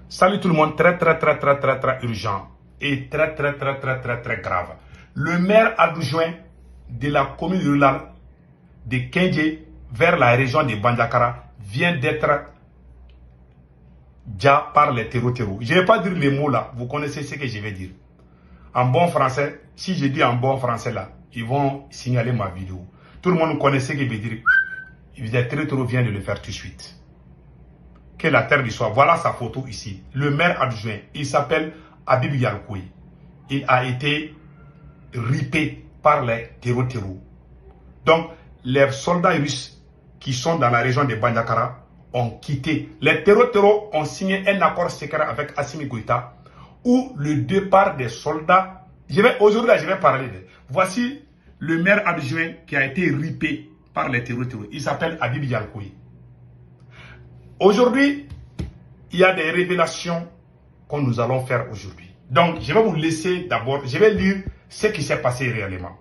Salut tout le monde, très urgent et très grave. Le maire adjoint de la commune rurale de Kendje vers la région de Bandiakara vient d'être déjà par les terreaux. Je ne vais pas dire les mots là, vous connaissez ce que je vais dire. En bon français, si je dis en bon français là, ils vont signaler ma vidéo. Tout le monde connaît ce que je vais dire. Les terreaux vient de le faire tout de suite. Que la terre lui soit. Voilà sa photo ici. Le maire adjoint, il s'appelle Habib Yalkoui. Il a été ripé par les terreaux. Donc, les soldats russes qui sont dans la région de Bandiakara ont quitté. Les terreaux ont signé un accord secret avec Assimi Goïta où le départ des soldats. Aujourd'hui, je vais parler de. Voici le maire adjoint qui a été ripé par les terreaux. Il s'appelle Habib Yalkoui. Aujourd'hui, il y a des révélations que nous allons faire aujourd'hui. Donc, je vais vous laisser d'abord, je vais lire ce qui s'est passé réellement.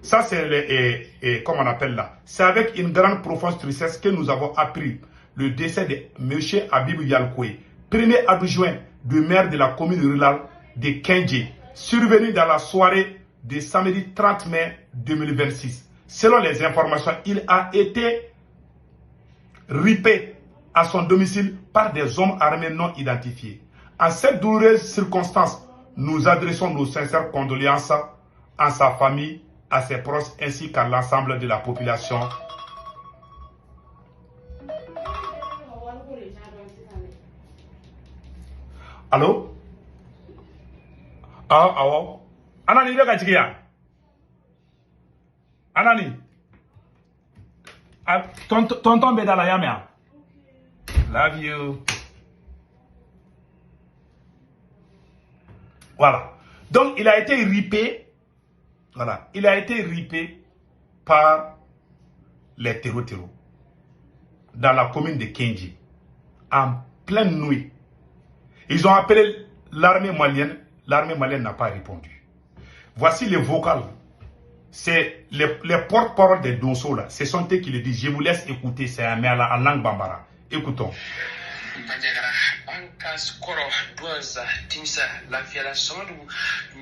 Ça, c'est, comment on appelle là, c'est avec une grande profonde tristesse que nous avons appris le décès de M. Habib Yalkoui, premier adjoint du maire de la commune rurale de Kendje, survenu dans la soirée de samedi 30 mai 2026. Selon les informations, il a été ripé à son domicile par des hommes armés non identifiés. En cette douloureuse circonstance, nous adressons nos sincères condoléances à sa famille, à ses proches ainsi qu'à l'ensemble de la population. Allô? Ah. Anani, Anani. Tonton Bedala Yamea. Love you. Voilà. Donc, il a été ripé. Voilà. Il a été ripé par les terreaux dans la commune de Kendje en pleine nuit. Ils ont appelé l'armée malienne. L'armée malienne n'a pas répondu. Voici les vocales. C'est les porte-parole des Donso là. Ce sont eux qui le disent. Je vous laisse écouter. C'est en langue bambara. Écoutons. Bandiagara ankas koro doza timsa la fiala sodu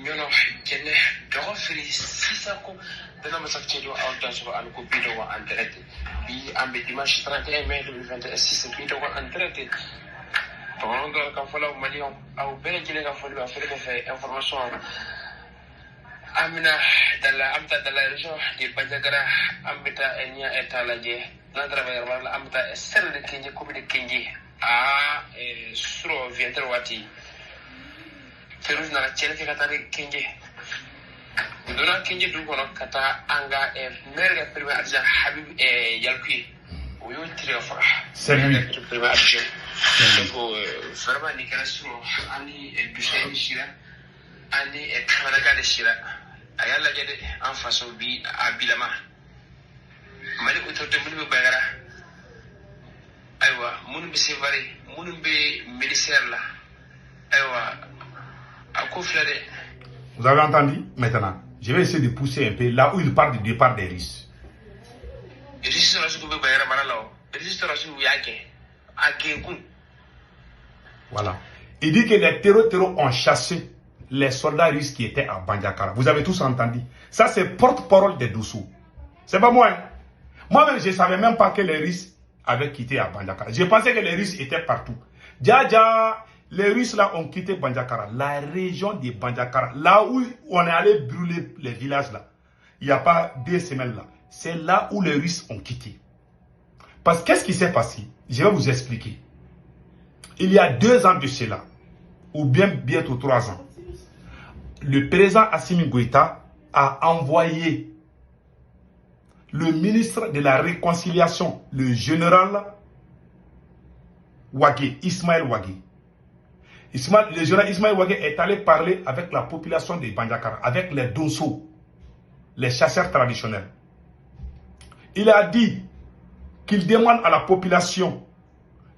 nyono jenne dogo firi sisako dana masakchedo awtaso an ko bido wa antrete bi ambe dimanche 31 mai 2026 bido wa antrete tondo ka fola malion aw bele jine ka fola afere ko fe information amina dalla amta dalla région de Bandiagara ambita enya etalaje na travers wala amta sel de Kendje ko de Kendje suro vietro wati ferus na chele ke katari Kendje dona Kendje du kono kata anga merga premier adja Habib Yalkoui o yo tire fa c'est lui premier adja ko vraiment ni kala suro ani dusheni shira ani kamaraga de shira ayalla jede en façon bi abilama mali autorité mun be bagara aywa mun be sévaré mun be ministère là aywa ako flade. Vous avez entendu? Maintenant, je vais essayer de pousser un peu là où il parle du départ des Russes. Voilà. Il dit que les terreaux ont chassé les soldats russes qui étaient à Bandiakara. Vous avez tous entendu? Ça, c'est porte-parole des Dosso. C'est pas moi. Hein? Moi-même, je ne savais même pas que les Russes avaient quitté à Bandiakara. Je pensais que les Russes étaient partout. Les Russes là ont quitté Bandiakara, la région de Bandiakara, là où on est allé brûler les villages là. Il n'y a pas 2 semaines là. C'est là où les Russes ont quitté. Parce que qu'est-ce qui s'est passé? Je vais vous expliquer. Il y a 2 ans de cela, ou bien bientôt 3 ans, le président Assimi Goïta a envoyé le ministre de la Réconciliation, le général Ouagué, Ismaël Ouagué. Le général Ismaël Ouagué est allé parler avec la population de Bandiakara, avec les Dosso, les chasseurs traditionnels. Il a dit qu'il demande à la population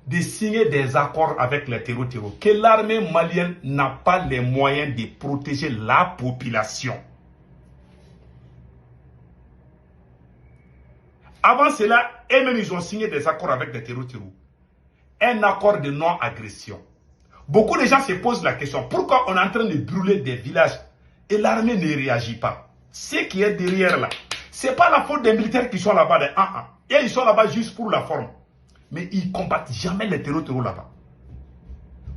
de signer des accords avec les terreaux, que l'armée malienne n'a pas les moyens de protéger la population. Avant cela, eux-mêmes, ils ont signé des accords avec les terreaux. Un accord de non-agression. Beaucoup de gens se posent la question, pourquoi on est en train de brûler des villages et l'armée ne réagit pas? Ce qui est derrière là, ce n'est pas la faute des militaires qui sont là-bas. Et ils sont là-bas juste pour la forme. Mais ils ne combattent jamais les terreaux là-bas.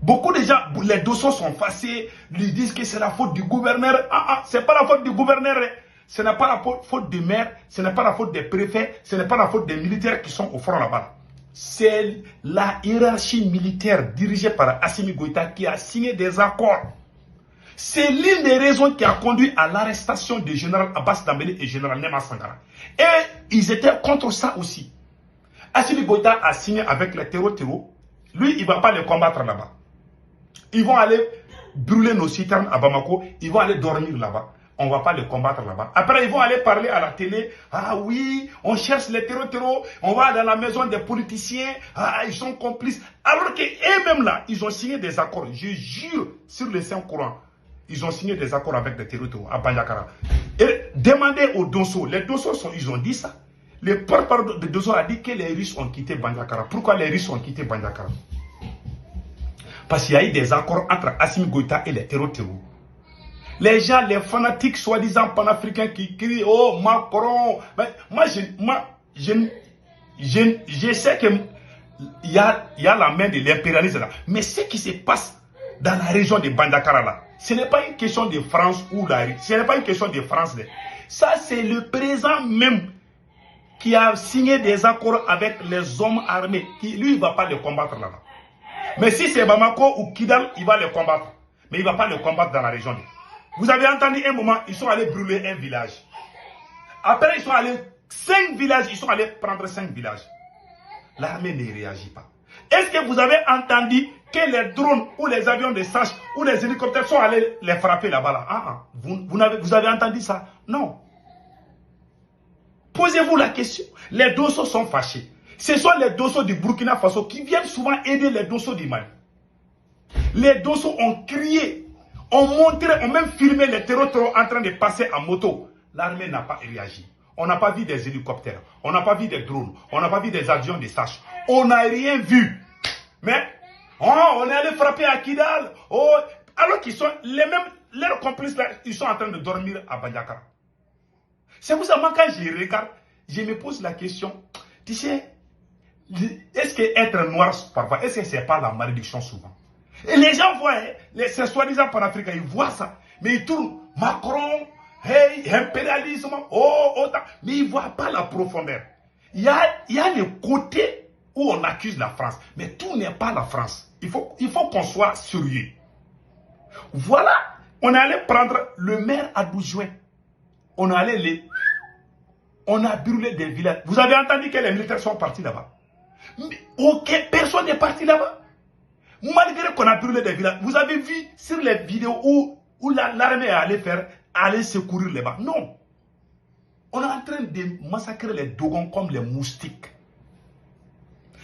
Beaucoup de gens, les dossiers sont fâchés, lui disent que c'est la faute du gouverneur. Ce n'est pas la faute du gouverneur. Ce n'est pas la faute du maire, ce n'est pas la faute des préfets, ce n'est pas la faute des militaires qui sont au front là-bas. C'est la hiérarchie militaire dirigée par Assimi Goïta qui a signé des accords. C'est l'une des raisons qui a conduit à l'arrestation du général Abbas Dambélé et général Nema Sangara. Et ils étaient contre ça aussi. Assimi Goïta a signé avec les terreaux. Lui, il ne va pas les combattre là-bas. Ils vont aller brûler nos citernes à Bamako, ils vont aller dormir là-bas. On ne va pas les combattre là-bas. Après, ils vont aller parler à la télé. Ah oui, on cherche les terreaux. On va dans la maison des politiciens. Ah, ils sont complices. Alors qu'eux-mêmes là, ils ont signé des accords. Je jure sur le Saint-Courant. Ils ont signé des accords avec les terreaux à Bandiakara. Et demandez aux Dosso. Les Dosso, ils ont dit ça. Le porte-parole de Dosso a dit que les Russes ont quitté Bandiakara. Pourquoi les Russes ont quitté Bandiakara? Parce qu'il y a eu des accords entre Assimi Goïta et les terreaux. Les gens, les fanatiques soi-disant panafricains qui crient « Oh, Macron !» Moi, je sais qu'il y a la main de l'impérialisme là. Mais ce qui se passe dans la région de Bandiakara là, ce n'est pas une question de France ou ce n'est pas une question de France. Ça, c'est le président même qui a signé des accords avec les hommes armés. Lui, il ne va pas les combattre là-bas. Mais si c'est Bamako ou Kidal, il va les combattre. Mais il ne va pas les combattre dans la région. Vous avez entendu un moment, ils sont allés brûler un village. Après, ils sont allés 5 villages, ils sont allés prendre 5 villages. L'armée ne réagit pas. Est-ce que vous avez entendu que les drones ou les avions de chasse ou les hélicoptères sont allés les frapper là-bas là? Vous avez entendu ça? Non. Posez-vous la question. Les Dosso sont fâchés. Ce sont les Dosso du Burkina Faso qui viennent souvent aider les Dosso du Mali. Les Dosso ont crié, ont montré, ont même filmé les terreaux en train de passer en moto. L'armée n'a pas réagi. On n'a pas vu des hélicoptères, on n'a pas vu des drones, on n'a pas vu des avions de chasse. On n'a rien vu. Mais on est allé frapper à Kidal. Alors qu'ils sont les mêmes, leurs complices là, ils sont en train de dormir à Bandiakara. C'est pour ça, moi, quand je regarde, je me pose la question, tu sais, est-ce que être noir parfois, est-ce que ce n'est pas la malédiction souvent? Et les gens voient, ces soi-disant panafricains, ils voient ça, mais ils tournent, Macron, hey, impérialisme, mais ils ne voient pas la profondeur. Il y a le côté où on accuse la France, mais tout n'est pas la France. Il faut qu'on soit sérieux. Voilà, on est allé prendre le maire à 12 juin. On a brûlé des villages. Vous avez entendu que les militaires sont partis là-bas? Personne n'est parti là-bas. Malgré qu'on a brûlé des villages. Vous avez vu sur les vidéos où l'armée est allée secourir là-bas? Non. On est en train de massacrer les Dogons comme les moustiques.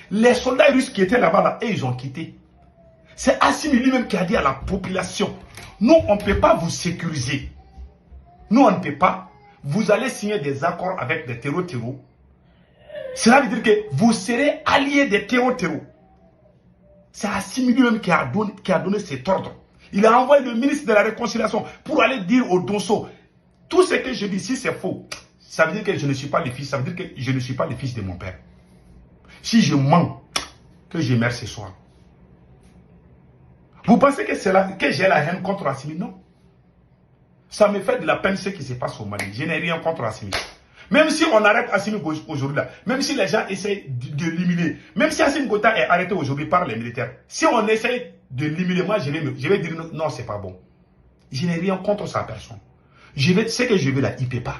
Les soldats russes qui étaient là-bas, et ils ont quitté. C'est Assimi lui-même qui a dit à la population, nous, on ne peut pas vous sécuriser. Nous, on ne peut pas. Vous allez signer des accords avec des terreaux. Cela veut dire que vous serez alliés des terreaux. C'est Assimi lui-même qui a donné cet ordre. Il a envoyé le ministre de la Réconciliation pour aller dire aux Dosso, tout ce que je dis, si c'est faux, ça veut dire que je ne suis pas le fils, ça veut dire que je ne suis pas le fils de mon père. Si je mens, que je meurs ce soir. Vous pensez que j'ai la haine contre Assimi? Non. Ça me fait de la peine ce qui se passe au Mali. Je n'ai rien contre Assimi. Même si on arrête Assimi aujourd'hui, même si les gens essayent de l'éliminer, même si Assimi Goïta est arrêté aujourd'hui par les militaires, si on essaye de l'éliminer, moi je vais dire non, c'est pas bon. Je n'ai rien contre sa personne. Ce que je veux là, il ne peut pas.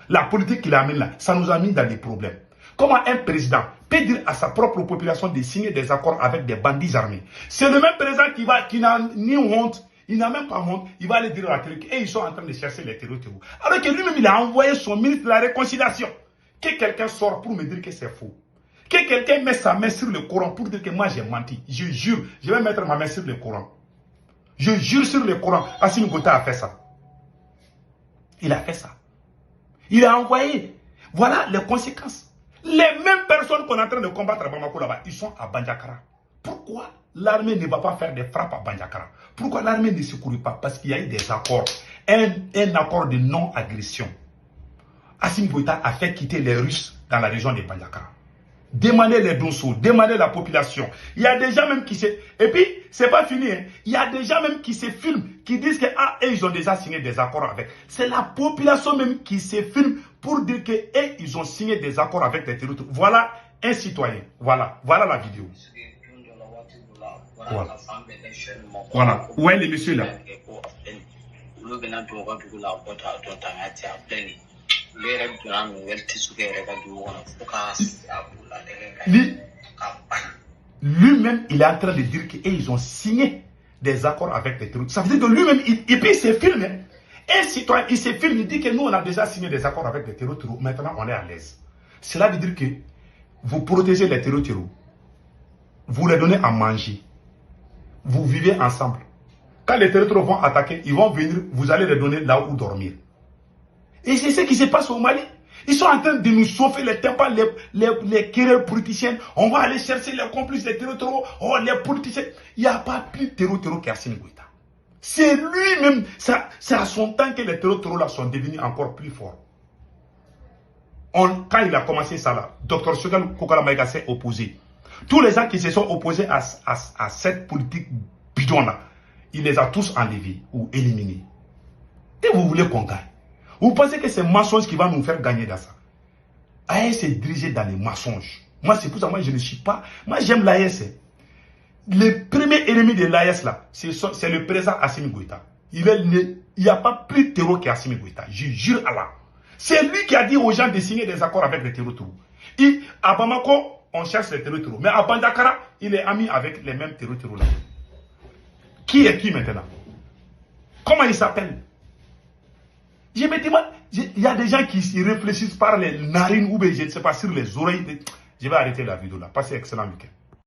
La politique qu'il amène là, ça nous a mis dans des problèmes. Comment un président peut dire à sa propre population de signer des accords avec des bandits armés? C'est le même président qui n'a ni honte. Il n'a même pas honte, il va aller dire à la télé et ils sont en train de chercher les terreaux. Alors que lui-même, il a envoyé son ministre de la Réconciliation. Que quelqu'un sort pour me dire que c'est faux. Que quelqu'un met sa main sur le Coran pour dire que moi j'ai menti. Je jure, je vais mettre ma main sur le Coran. Je jure sur le Coran, Assimi Goïta a fait ça. Il a fait ça. Il a envoyé. Voilà les conséquences. Les mêmes personnes qu'on est en train de combattre à Bamako là-bas, ils sont à Bandiakara. Pourquoi l'armée ne va pas faire des frappes à Bandiakara. Pourquoi l'armée ne secourit pas? Parce qu'il y a eu des accords. Un accord de non-agression. Assimi Goïta a fait quitter les Russes dans la région de Bandiakara. Demandez les dossiers, demandez la population. Il y a des gens même qui se... Et puis, c'est pas fini. Hein. Il y a des gens même qui se filment, qui disent que ils ont déjà signé des accords avec. C'est la population même qui se filme pour dire que ils ont signé des accords avec les territoires. Voilà un citoyen. Voilà la vidéo. Voilà. Voilà. Où est le monsieur là? Lui-même, il est en train de dire qu'ils ont signé des accords avec les terroristes. Ça veut dire que lui-même, et puis il se filme. Hein. Un citoyen, il se filme, il dit que nous, on a déjà signé des accords avec les terroristes. Maintenant, on est à l'aise. Cela veut dire que vous protégez les terroristes. Vous les donnez à manger. Vous vivez ensemble. Quand les terroristes vont attaquer, ils vont venir, vous allez les donner là où dormir. Et c'est ce qui se passe au Mali. Ils sont en train de nous chauffer les tympans, les querelles politiciennes. On va aller chercher les complices des terroristes. Oh, les politiciens. Il n'y a pas plus de terroristes qu'Assimi Goïta. C'est lui-même. C'est à son temps que les terroristes là sont devenus encore plus forts. Quand il a commencé ça là, Dr Choguel Kokala Maïga s'est opposé. Tous les gens qui se sont opposés à cette politique bidon là, il les a tous enlevés ou éliminés. Et vous voulez qu'on gagne? Vous pensez que c'est mensonge qui va nous faire gagner dans ça? AES est dirigé dans les mensonges. Moi, c'est pour ça, moi, je ne suis pas... Moi, j'aime l'AES. Le premier ennemi de l'AES, là, c'est le président Assimi Goïta. Il n'y a pas plus de terreau qu'Assimi Goïta. Je jure Allah. C'est lui qui a dit aux gens de signer des accords avec les terroristes. À Bamako, on cherche les terroristes. Mais à Bandiakara, il est ami avec les mêmes terroristes là. Qui est qui maintenant? Comment il s'appelle? Je me demande, il y a des gens qui s'y réfléchissent par les narines ou bien je ne sais pas sur les oreilles. Je vais arrêter la vidéo là. Passez excellent week-end.